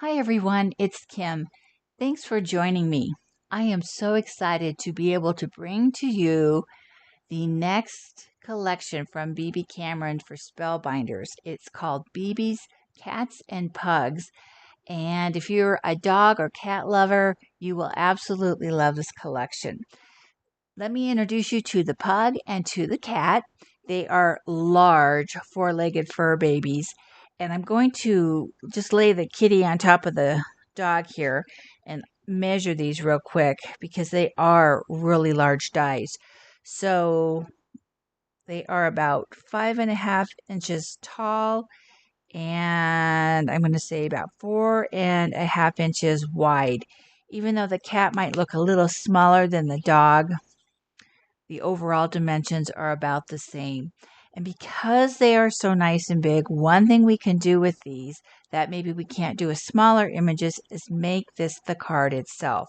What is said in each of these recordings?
Hi everyone, it's Kim. Thanks for joining me. I am so excited to be able to bring to you the next collection from Bibi Cameron for Spellbinders. It's called Bibi's Cats and Pugs. And if you're a dog or cat lover, you will absolutely love this collection. Let me introduce you to the pug and to the cat. They are large, four-legged fur babies. And I'm going to just lay the kitty on top of the dog here and measure these real quick because they are really large dies. So they are about 5.5 inches tall, and I'm going to say about 4.5 inches wide. Even though the cat might look a little smaller than the dog, the overall dimensions are about the same. And because they are so nice and big, one thing we can do with these that maybe we can't do with smaller images is make this the card itself.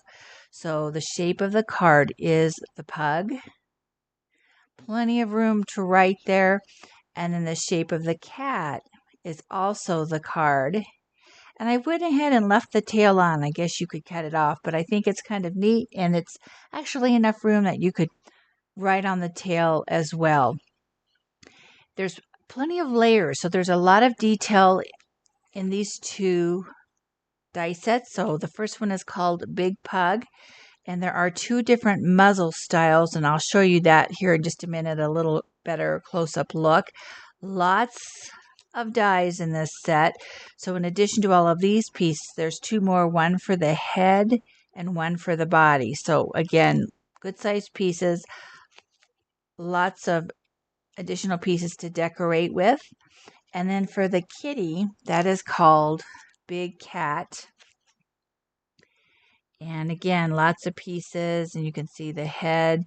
So the shape of the card is the pug, plenty of room to write there, and then the shape of the cat is also the card. And I went ahead and left the tail on. I guess you could cut it off, but I think it's kind of neat, and it's actually enough room that you could right on the tail as well. There's plenty of layers, so there's a lot of detail in these two die sets. So the first one is called Big Pug, and there are two different muzzle styles, and I'll show you that here in just a minute, a little better close-up look. Lots of dies in this set. So in addition to all of these pieces, there's two more, one for the head and one for the body. So again, good-sized pieces, lots of additional pieces to decorate with. And then for the kitty, that is called Big Cat. And again, lots of pieces, and you can see the head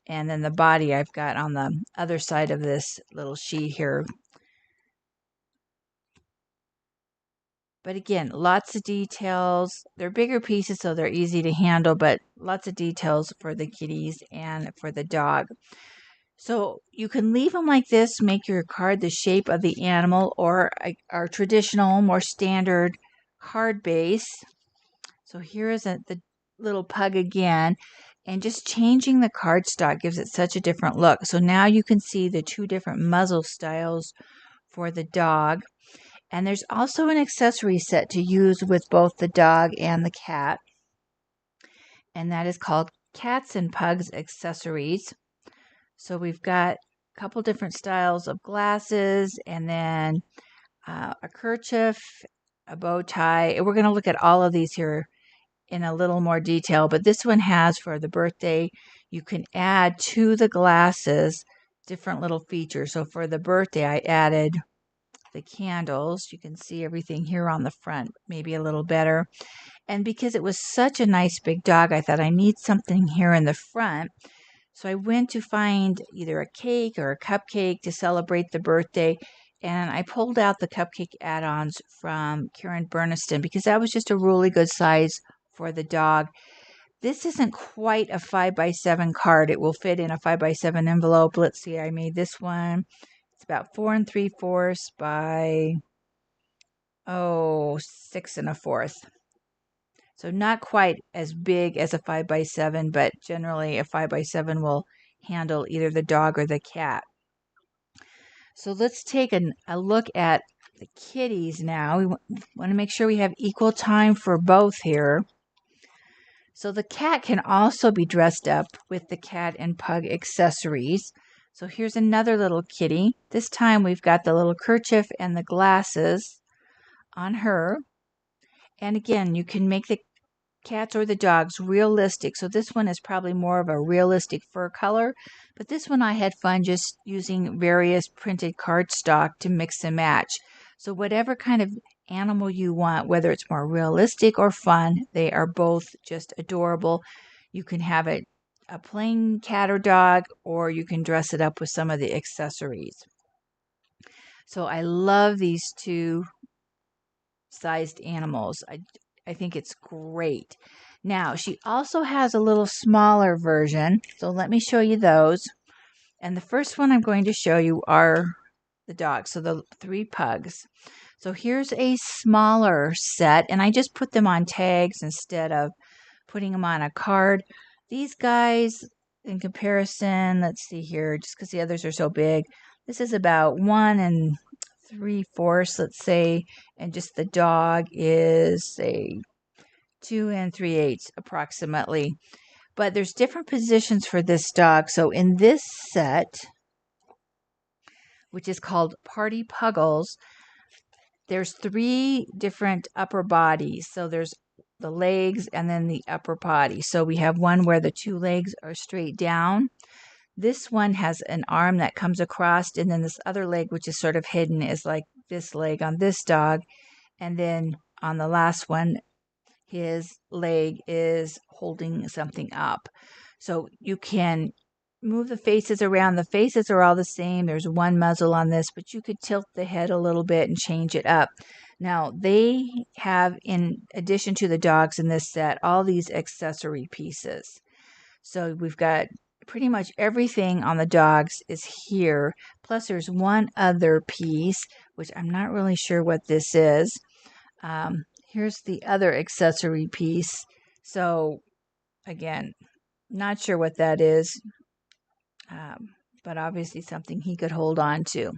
and then the body I've got on the other side of this little sheet here. But again, lots of details. They're bigger pieces, so they're easy to handle, but lots of details for the kitties and for the dog. So you can leave them like this, make your card the shape of the animal, or our traditional, more standard card base. So here is the little pug again, and just changing the cardstock gives it such a different look. So now you can see the two different muzzle styles for the dog. And there's also an accessory set to use with both the dog and the cat, and that is called Cats and Pugs Accessories. So we've got a couple different styles of glasses, and then a kerchief, a bow tie. And we're going to look at all of these here in a little more detail, but this one has, for the birthday, you can add to the glasses different little features. So for the birthday, I added the candles. You can see everything here on the front, maybe a little better. And because it was such a nice big dog, I thought I need something here in the front. So I went to find either a cake or a cupcake to celebrate the birthday, and I pulled out the cupcake add-ons from Karen Burniston because that was just a really good size for the dog. This isn't quite a 5x7 card. It will fit in a 5x7 envelope. Let's see, I made this one. It's about 4 3/4 by 6 1/4. So not quite as big as a 5x7, but generally a 5x7 will handle either the dog or the cat. So let's take a look at the kitties now. We want to make sure we have equal time for both here. So the cat can also be dressed up with the cat and pug accessories. So here's another little kitty. This time we've got the little kerchief and the glasses on her. And again, you can make the cats or the dogs realistic. So this one is probably more of a realistic fur color, but this one I had fun just using various printed cardstock to mix and match. So whatever kind of animal you want, whether it's more realistic or fun, they are both just adorable. You can have it a plain cat or dog, or you can dress it up with some of the accessories. So I love these two sized animals. I think it's great. Now, she also has a little smaller version, so let me show you those. And the first one I'm going to show you are the dogs, so the 3 pugs. So here's a smaller set, and I just put them on tags instead of putting them on a card. These guys, in comparison, let's see here, just because the others are so big, this is about 1 3/4, let's say, and just the dog is a 2 3/8 approximately. But there's different positions for this dog. So in this set, which is called Party Puggles, there's 3 different upper bodies. So there's the legs and then the upper body. So we have one where the 2 legs are straight down. This one has an arm that comes across, and then this other leg, which is sort of hidden, is like this leg on this dog. And then on the last one, his leg is holding something up. So you can move the faces around. The faces are all the same. There's one muzzle on this, but you could tilt the head a little bit and change it up. Now, they have, in addition to the dogs in this set, all these accessory pieces. So we've got pretty much everything on the dogs is here. Plus, there's one other piece, which I'm not really sure what this is. Here's the other accessory piece. So, again, not sure what that is, but obviously something he could hold on to.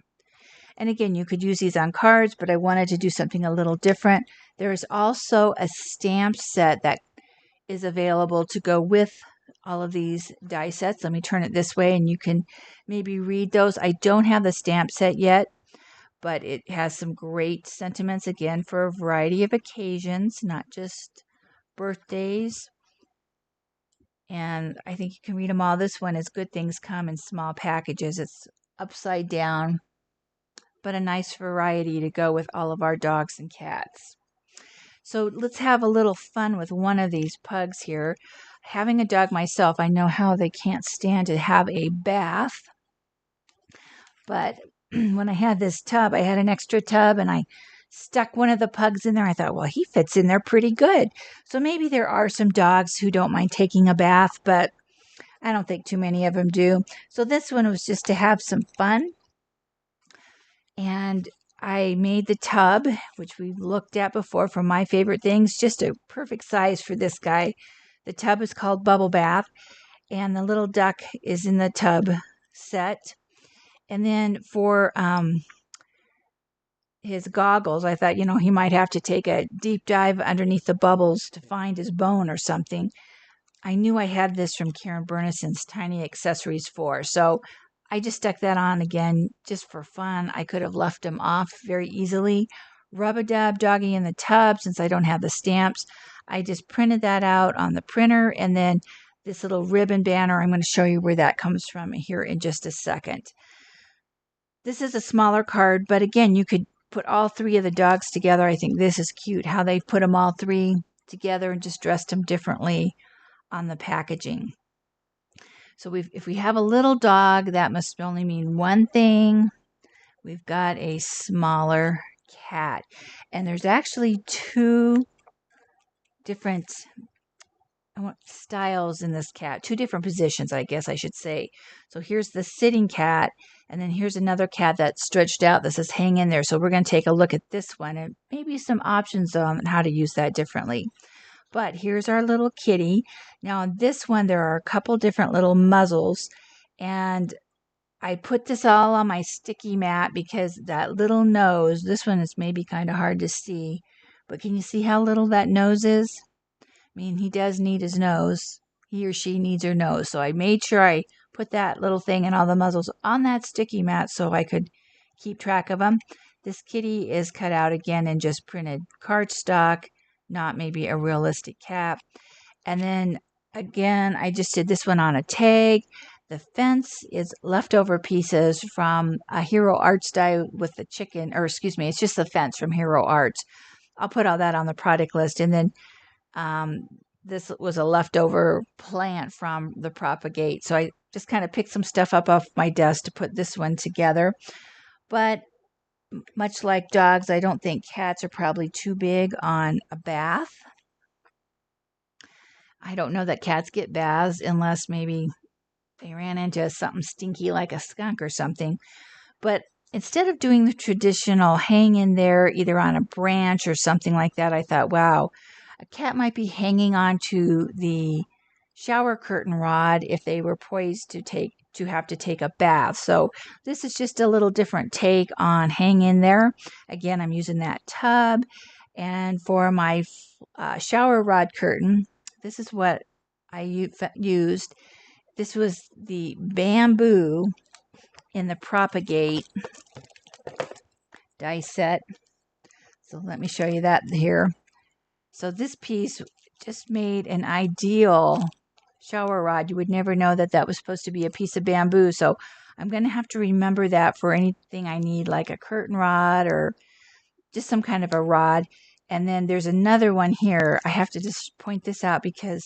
And again, you could use these on cards, but I wanted to do something a little different. There is also a stamp set that is available to go with all of these die sets. Let me turn it this way and you can maybe read those. I don't have the stamp set yet, but it has some great sentiments, again, for a variety of occasions, not just birthdays. And I think you can read them all. This one is Good Things Come in Small Packages. It's upside down, but a nice variety to go with all of our dogs and cats. So let's have a little fun with one of these pugs here. Having a dog myself, I know how they can't stand to have a bath. But when I had this tub, I had an extra tub and I stuck one of the pugs in there. I thought, well, he fits in there pretty good. So maybe there are some dogs who don't mind taking a bath, but I don't think too many of them do. So this one was just to have some fun. And I made the tub, which we've looked at before for my favorite things, just a perfect size for this guy. The tub is called Bubble Bath, and the little duck is in the tub set. And then for his goggles, I thought, he might have to take a deep dive underneath the bubbles to find his bone or something. I knew I had this from Karen Burnison's Tiny Accessories 4, so I just stuck that on again just for fun. I could have left him off very easily. Rub-a-dub doggy in the tub, since I don't have the stamps. I just printed that out on the printer, and then this little ribbon banner, I'm going to show you where that comes from here in just a second. This is a smaller card, but again, you could put all 3 of the dogs together. I think this is cute, how they've put them all 3 together and just dressed them differently on the packaging. So if we have a little dog, that must only mean one thing. We've got a smaller cat. And there's actually 2 different styles in this cat, 2 different positions, I guess I should say. So here's the sitting cat, and then here's another cat that's stretched out that says hang in there. So we're going to take a look at this one and maybe some options on how to use that differently. But here's our little kitty. Now on this one, there are a couple different little muzzles, and I put this all on my sticky mat because that little nose, this one is maybe kind of hard to see, but can you see how little that nose is? I mean, he does need his nose. He or she needs her nose. So I made sure I put that little thing and all the muzzles on that sticky mat so I could keep track of them. This kitty is cut out again and just printed cardstock, not maybe a realistic cat. And then again, I just did this one on a tag. The fence is leftover pieces from a Hero Arts die with the chicken, or excuse me, it's just the fence from Hero Arts. I'll put all that on the product list. And then this was a leftover plant from the Propagate. So I just kind of picked some stuff up off my desk to put this one together. But much like dogs, I don't think cats are probably too big on a bath. I don't know that cats get baths unless maybe they ran into something stinky like a skunk or something. But instead of doing the traditional hang in there either on a branch or something like that, I thought, wow, a cat might be hanging on to the shower curtain rod if they were poised to have to take a bath. So this is just a little different take on hang in there. Again, I'm using that tub. And for my shower rod curtain, this is what I used. This was the bamboo in the Propagate die set. So let me show you that here. So this piece just made an ideal shower rod. You would never know that that was supposed to be a piece of bamboo. So I'm going to have to remember that for anything I need, like a curtain rod or just some kind of a rod. And then there's another one here. I have to just point this out because,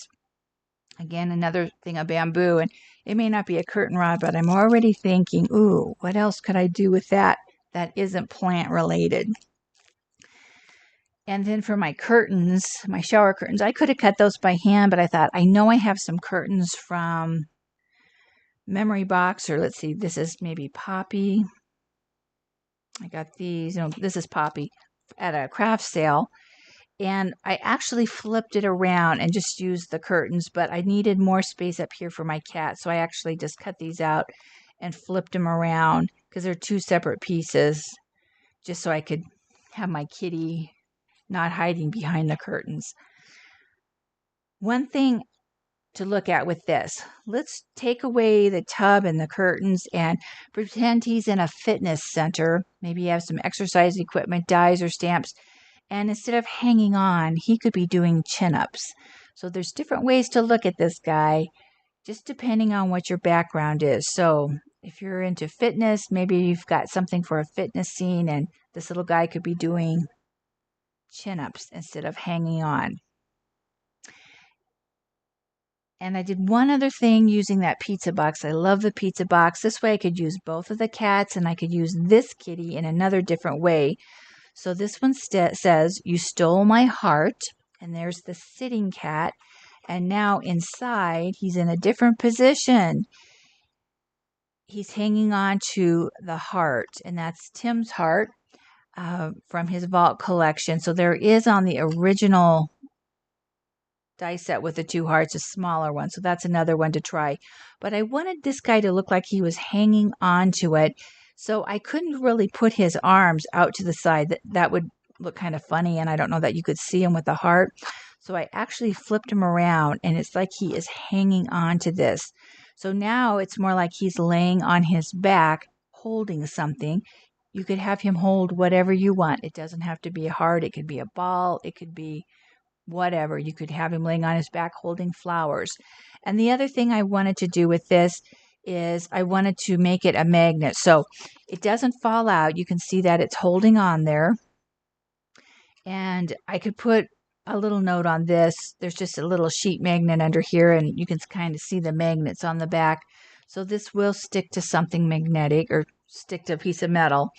again, another thing of bamboo. And it may not be a curtain rod, but I'm already thinking, ooh, what else could I do with that isn't plant related? And then for my curtains, my shower curtains, I could have cut those by hand, but I thought, I know I have some curtains from Memory Box, or let's see, this is maybe Poppy. I got these, this is Poppy at a craft sale. And I actually flipped it around and just used the curtains, but I needed more space up here for my cat. So I actually just cut these out and flipped them around because they're two separate pieces, just so I could have my kitty not hiding behind the curtains. One thing to look at with this, let's take away the tub and the curtains and pretend he's in a fitness center. Maybe you have some exercise equipment, dies or stamps, and instead of hanging on, he could be doing chin-ups. So there's different ways to look at this guy, just depending on what your background is. So if you're into fitness, maybe you've got something for a fitness scene, and this little guy could be doing chin-ups instead of hanging on. And I did one other thing using that pizza box. I love the pizza box. This way I could use both of the cats, and I could use this kitty in another different way. So this one says, "You stole my heart," and there's the sitting cat. And now inside, he's in a different position. He's hanging on to the heart, and that's Tim's heart from his vault collection. So there is on the original die set with the two hearts, a smaller one. So that's another one to try. But I wanted this guy to look like he was hanging on to it. So I couldn't really put his arms out to the side. That would look kind of funny, and I don't know that you could see him with the heart. So I actually flipped him around, and it's like he is hanging on to this. So now it's more like he's laying on his back, holding something. You could have him hold whatever you want. It doesn't have to be a heart. It could be a ball. It could be whatever. You could have him laying on his back holding flowers. And the other thing I wanted to do with this is I wanted to make it a magnet. So it doesn't fall out. You can see that it's holding on there. And I could put a little note on this. There's just a little sheet magnet under here, and you can kind of see the magnets on the back. So this will stick to something magnetic or stick to a piece of metal.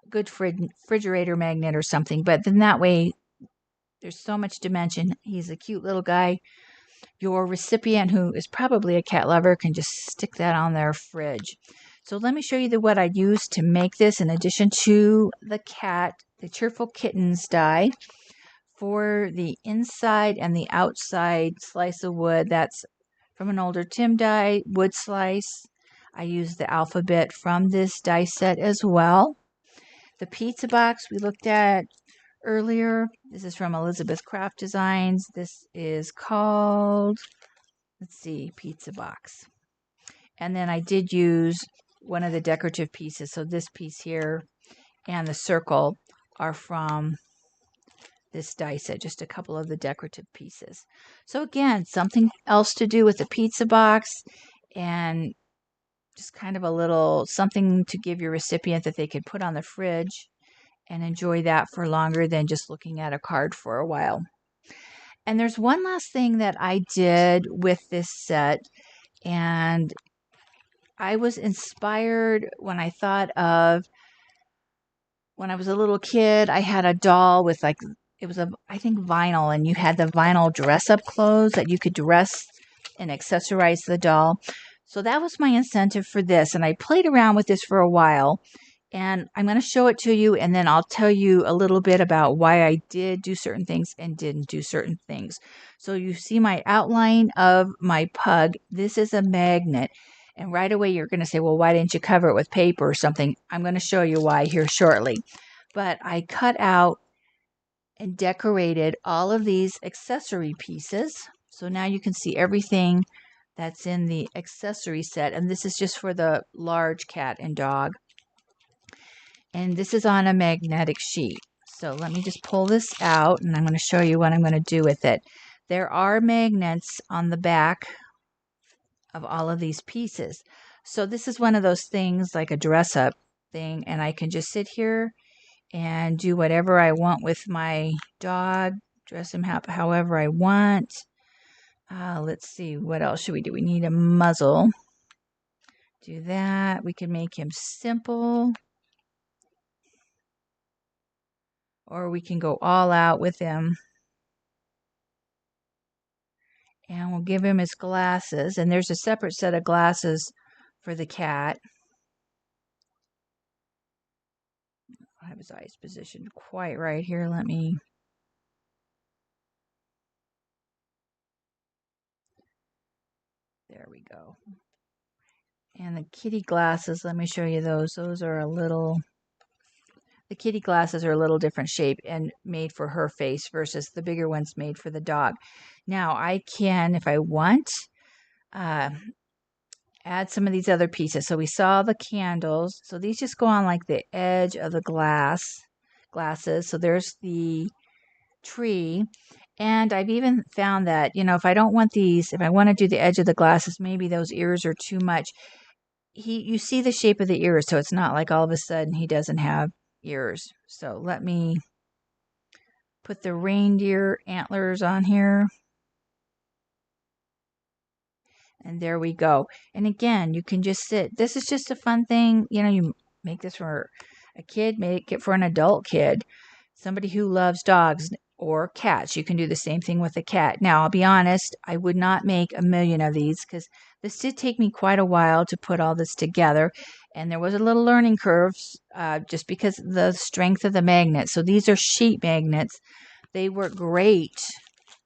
Good refrigerator magnet or something. But then that way, there's so much dimension. He's a cute little guy. Your recipient, who is probably a cat lover, can just stick that on their fridge. So let me show you what I used to make this in addition to the cat, the Cheerful Kittens die. For the inside and the outside slice of wood, that's from an older Tim die, wood slice. I used the alphabet from this die set as well. The pizza box we looked at earlier. This is from Elizabeth Craft Designs. This is called, let's see, Pizza Box. And then I did use one of the decorative pieces. So this piece here and the circle are from this die set, just a couple of the decorative pieces. So again, something else to do with the pizza box, and just kind of a little something to give your recipient that they could put on the fridge and enjoy that for longer than just looking at a card for a while. And there's one last thing that I did with this set, and I was inspired when I thought of when I was a little kid. I had a doll with it was I think vinyl, and you had the vinyl dress-up clothes that you could dress and accessorize the doll. So that was my incentive for this, and I played around with this for a while. And I'm going to show it to you, and then I'll tell you a little bit about why I did do certain things and didn't do certain things. So you see my outline of my pug. This is a magnet. And right away you're going to say, well, why didn't you cover it with paper or something? I'm going to show you why here shortly. But I cut out and decorated all of these accessory pieces. So now you can see everything that's in the accessory set. And this is just for the large cat and dog. And this is on a magnetic sheet. So let me just pull this out, and I'm going to show you what I'm going to do with it. There are magnets on the back of all of these pieces. So this is one of those things like a dress-up thing, and I can just sit here and do whatever I want with my dog, dress him however I want. Let's see, what else should we do? We need a muzzle. Do that. We can make him simple. Or we can go all out with him. And we'll give him his glasses. And there's a separate set of glasses for the cat. I have his eyes positioned quite right here. Let me... There we go. And the kitty glasses, let me show you those. Those are a little... The kitty glasses are a little different shape and made for her face versus the bigger ones made for the dog. Now, I can, if I want, add some of these other pieces. So we saw the candles. So these just go on like the edge of the glasses. So there's the tree. And I've even found that, you know, if I don't want these, if I want to do the edge of the glasses, maybe those ears are too much. You see the shape of the ears, so it's not like all of a sudden he doesn't have ears. So let me put the reindeer antlers on here. And there we go. And again, you can just sit. This is just a fun thing. You know, you make this for a kid, make it for an adult kid, somebody who loves dogs or cats. You can do the same thing with a cat. Now, I'll be honest, I would not make a million of these because this did take me quite a while to put all this together. And there was a little learning curve just because of the strength of the magnet. So these are sheet magnets. They work great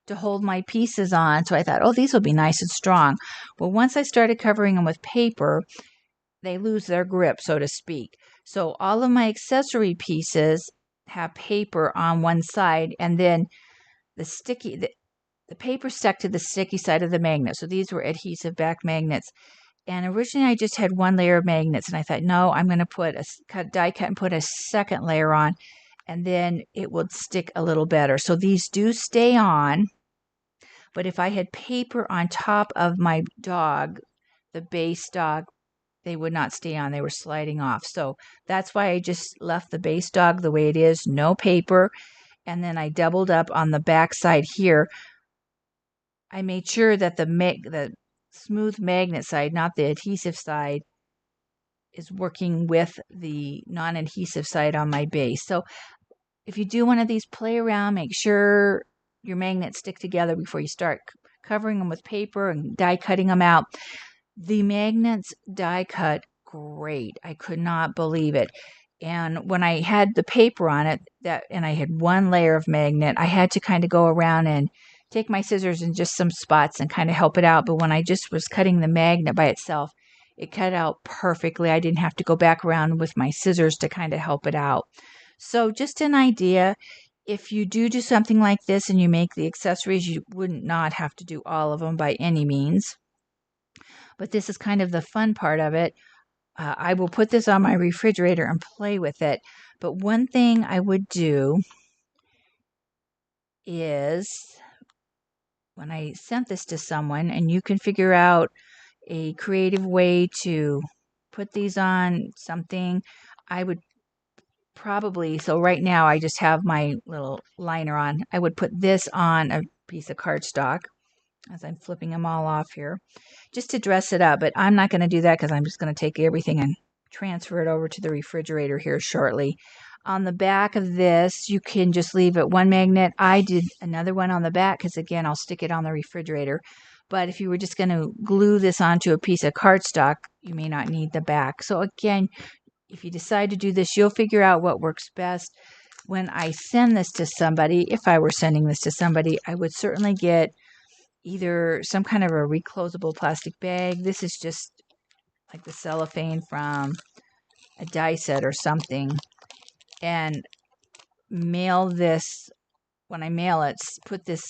to hold my pieces on. So I thought, oh, these will be nice and strong. Well, once I started covering them with paper, they lose their grip, so to speak. So all of my accessory pieces have paper on one side, and then the paper stuck to the sticky side of the magnet. So these were adhesive back magnets. And originally I just had one layer of magnets, and I thought, no, I'm going to put die cut and put a second layer on, and then it would stick a little better. So these do stay on, but if I had paper on top of my dog, the base dog, they would not stay on. They were sliding off. So that's why I just left the base dog the way it is, no paper. And then I doubled up on the back side here. I made sure that the smooth magnet side, not the adhesive side, is working with the non-adhesive side on my base. So if you do one of these, play around, make sure your magnets stick together before you start covering them with paper and die cutting them out. The magnets die cut great. I could not believe it. And when I had the paper on it, and I had one layer of magnet, I had to kind of go around and take my scissors in just some spots and kind of help it out. But when I just was cutting the magnet by itself, it cut out perfectly. I didn't have to go back around with my scissors to kind of help it out. So just an idea. If you do something like this and you make the accessories, you wouldn't not have to do all of them by any means. But this is kind of the fun part of it. I will put this on my refrigerator and play with it. But one thing I would do is when I sent this to someone, and you can figure out a creative way to put these on something, I would probably, so right now I just have my little liner on. I would put this on a piece of cardstock as I'm flipping them all off here, just to dress it up. But I'm not going to do that because I'm just going to take everything and transfer it over to the refrigerator here shortly. On the back of this, you can just leave it one magnet. I did another one on the back because, again, I'll stick it on the refrigerator. But if you were just going to glue this onto a piece of cardstock, you may not need the back. So, again, if you decide to do this, you'll figure out what works best. When I send this to somebody, if I were sending this to somebody, I would certainly get either some kind of a reclosable plastic bag. This is just like the cellophane from a die set or something. And mail this, when I mail it, put this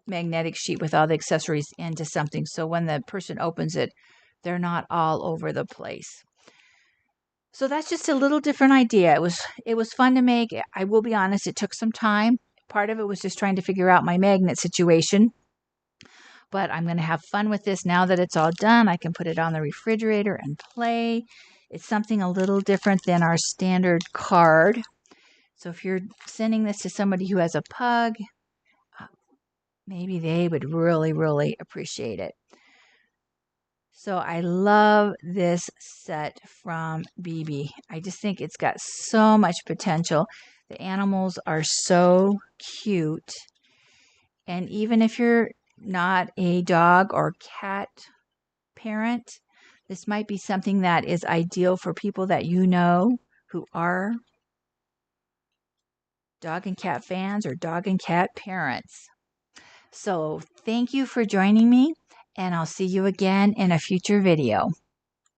magnetic sheet with all the accessories into something. So when the person opens it, they're not all over the place. So that's just a little different idea. It was fun to make. I will be honest, it took some time. Part of it was just trying to figure out my magnet situation. But I'm going to have fun with this now that it's all done. I can put it on the refrigerator and play. It's something a little different than our standard card. So if you're sending this to somebody who has a pug, maybe they would really, really appreciate it. So I love this set from Bibi. I just think it's got so much potential. The animals are so cute. And even if you're not a dog or cat parent, this might be something that is ideal for people that you know who are dog and cat fans or dog and cat parents. So thank you for joining me, and I'll see you again in a future video.